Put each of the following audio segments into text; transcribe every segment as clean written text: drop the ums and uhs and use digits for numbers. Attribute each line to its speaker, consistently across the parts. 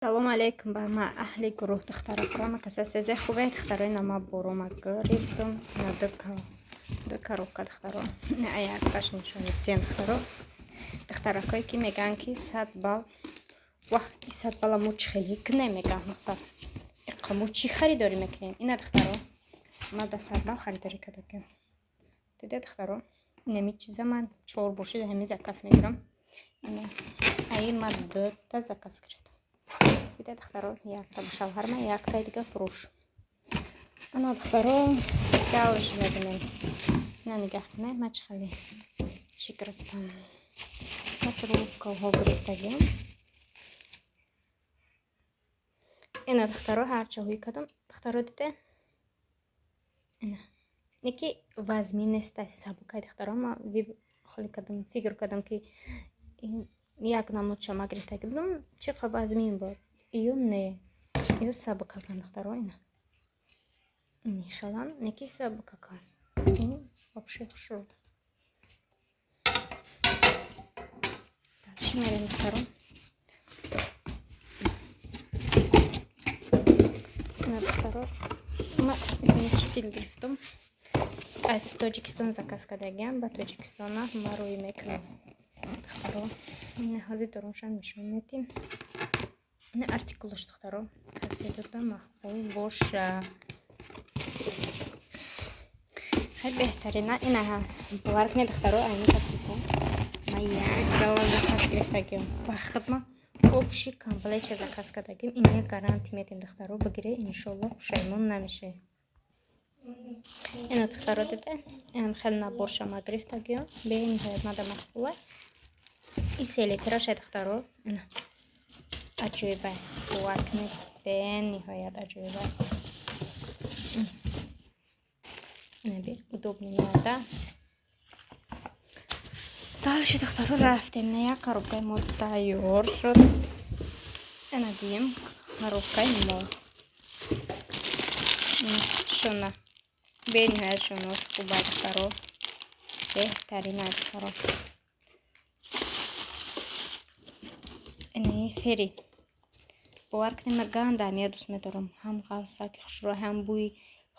Speaker 1: Салом алейкум ба ма аҳли гурӯҳ духтаракон касасезе хубе духтарои ма бурума гирифтум на ду коробка духтаро на як кашнишони тен духтаракое ки меган ки 100 балл ваҳ ки 100 балла мо чи хеле кне меган мақсад иқа мо чи харидорӣ мекунем ина духтаро ма да 100 балл харидорӣ кардагем диде духтаро инами чиза ман 4 бошид ҳами заказ мегирам ина аи ма дута заказ гирифтам диде духтаро якта ба шавҳарма якта дига фурӯш ана духтаро галш мебинем ина нигаҳ кунед ма чи хеле чи гирифтам масрӯфкаҳо гирифтагем ина духтаро ҳарчаҳои кадом духтаро диде ина неки вазми неста сабукай духтаро ма холи кадам фикр кадам ки як намудча ма гирифтаги будам чи қа вазмин бод ию не ию сабукакан духтаро ина ини хелан неки сабукакан ин вообще хушро чи мерем духтаро ина духтаро ма измичтил гирифтам аз Тоҷикистон заказ кардагиам ба Тоҷикистона ма рӯй мекунам духтаро ина ҳозир доромшан нишон метим ина артикулаш духтаро касидода махбул боша хай беҳтарина ина бовар кунед духтаро айни касбикон ма як дала заказ гирифтагиам ба хидма общий комплект заказ кардагим ина гаранти метим духтаро бигире иншоллоҳ пушаймон намеше ина духтаро диде ин хел набоша ма гирифтагиам бениҳоят мада махбула иселитраша духтаро ина аҷоибай бувакни бениҳоят аҷоибай наби удобни меода далши духтаро рафтем на як коробкаи мо тайёр шуд ина дием коробкаи мо шона бениҳоят шонош хубай духтаро беҳтарина духтаро ини фери бовар кунем ма гандам я дӯст медорам ҳам ғавсаки хушрӯй ҳам бӯи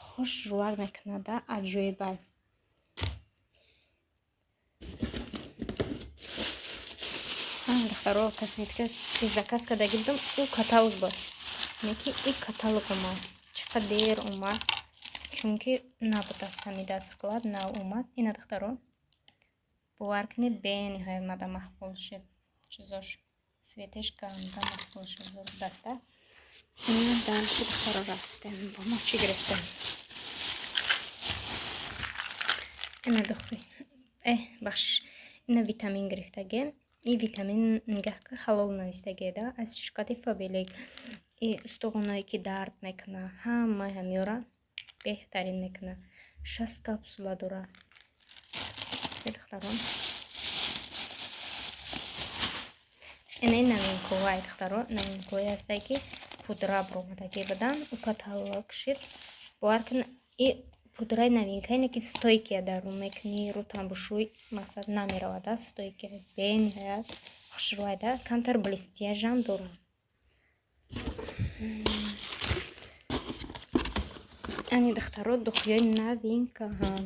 Speaker 1: хушрӯяк мекунада аҷоибай духтаро косметика заказ кардаги будам ӯ каталог бод неки и каталог омад чи қа дер омад чунки набуд аст ҳамида склад нав омад ина духтаро бовар кунед бениҳоят мада махбул шуд чизош светеш ганда махбул шуд даста ина далши духтаро рафтем бо мо чи гирифтем ина духи бахш ина витамин гирифтагем и витамин нигаҳ ки ҳалол навистагеда аз ширкати фабелик и устухоное ки дард мекуна ҳамаи ҳамиёра беҳтарин мекуна 6 капсула дора духтаро ина новинковай духтаро новинковай ҳастай ки пудра бромадаги будан у каталог шид бовар кун и пудраи новинкаи неки стойкия дар рӯ мекунӣ рӯтан бушӯй мақсад намеравада стойкия бениҳоят хушрӯйда камтар блестияжам дорад ани духтаро духиёи новинкаҳам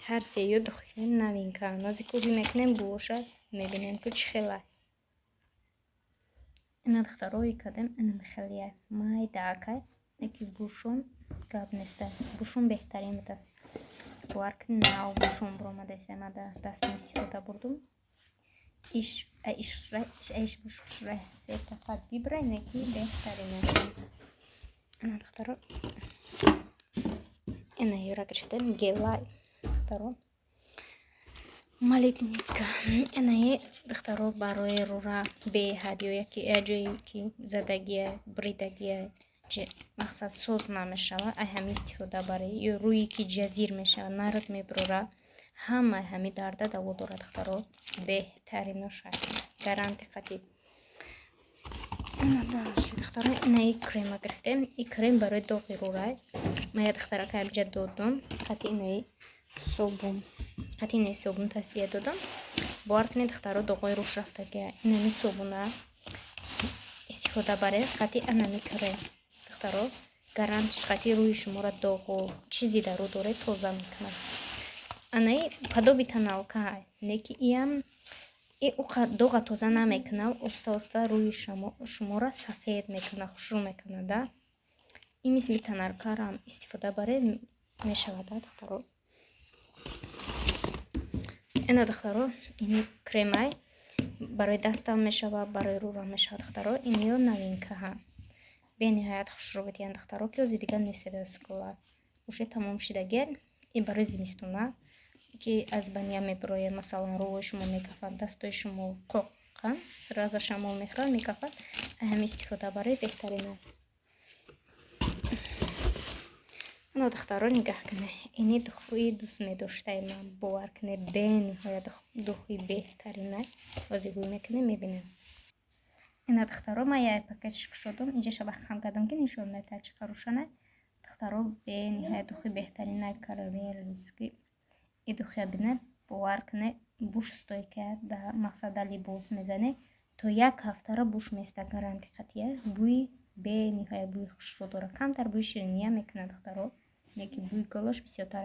Speaker 1: ҳар сею духиёи новинкаам нози кӯбӣ мекунем бошад мебинем ки чӣ хелай ина духтарои кадем ина хелия майдаакай неки бушон гап неста бушон беҳтарин будаст бовар ки нав бушон бромадаста мада дастам истифода бурдум иш бушра сефтақат бибрай неки беҳтарин аст ина духтаро ина юра гирифтем гелай духтаро малитника инаи духтаро барои рура беҳад ё яки ҷое ки задагия бридагия мақсад соз намешавад ай ҳами истифода барӣ ё рӯи ки ҷазир мешавад нард мебурора ҳамаи ҳами дарда даво дорад духтаро беҳтариношад гаранти қатӣ ина далши духтаро инаи крема гирифтем и крем барои доғи рурай ма я духтарака ҳамҷа додам қати инаи собун тавсия додам бовар кунед духтаро доғои руш рафтагия инами собуна истифода баред қати анами крем духтаро гарантиш қати рӯи шуморо доғу чизи дару доред тоза мекунад. Анаи падоби таналка неки иам и доға тоза намекунад, оста рӯи шуморо сафед мекунад, хушрӯ мекунад да. И мисли таналкарам истифода баред мешавад духтаро. Ина духтаро ин кремай барои дастам мешавад, барои рӯам мешавад духтаро. Инё новинка бениҳоят хушрӯ диянд духтаро ки ози дигар нестеда скола уше тамом шидагер и барои зимистона ки аз бания меброяд, масалан рӯи шумо мекафад, дастои шумо қоққан сразу шамол мехӯрад мекафад, ҳам истифода баред беҳтарина. ана духтаро нигаҳ кунед, ини духои дӯст медоштаи ман бовар кунед бениҳоят духои беҳтарина озигӯй мекунед мебинед. ина духтаро ман як пакетиш кушодам, инҷаша бахам кардам ки нишон метад чӣ харушана духтаро бениҳоят духои беҳтарина каравелски и духоя бинед бовар кунед буш стойка да мақсада либос мезанед то як ҳафтара буш места гаранти қатия бӯи бениҳоят бӯи хушрӯ дора, камтар бӯи шириния мекунад духтаро, неки бӯи голош бисёртар.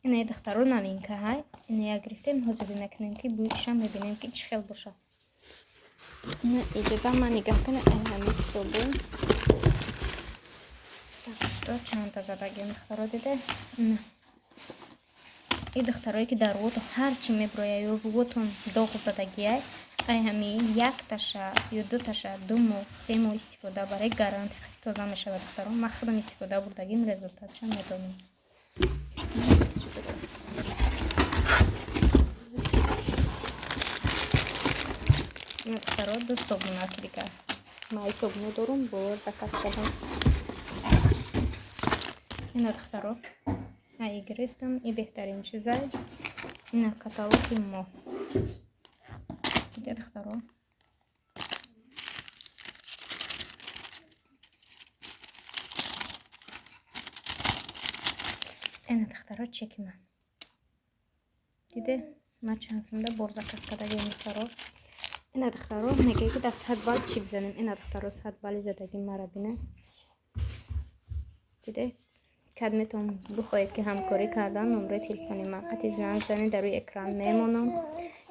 Speaker 1: ина духтаро новинка ҳай, ина як гирифтем ҳозир мекунем ки бӯишам мебинем ки чӣ хел бошад. ина иҷода ман нигаҳ кунед ҳамин собун что чанда задагем духтаро диде. и духтарои ки дар рӯтон ҳарчи меброяд ё рӯтон доғ задагиай ай ҳамин як таша ё ду таша 2 моҳ 3 моҳ истифода баред гаранти тоза мешавад духтаро. ман худам истифода бурдагим результатша медонам. духтаро ду собунак дигар май собуно дорум бо заказ кардам. ина духтаро ай гирифтам и беҳтарин чизай ина каталоги мо диде духтаро. ина духтаро чеки ман диде ман чанд сумда бор заказ кардагем духтаро. ина духтаро мегӯяд ки дар 100 балл чӣ бизанем. ина духтаро 100 балли задагим мара бинед диде. кадметон бихоҳед ки ҳамкорӣ кардан номерои телефони ман қати занг занед, дар рӯи экран мемонам.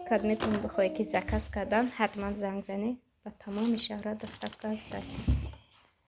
Speaker 1: кадметон бихоҳед ки заказ кардан ҳатман занг занед. ба тамоми шаҳра доставка ҳастад.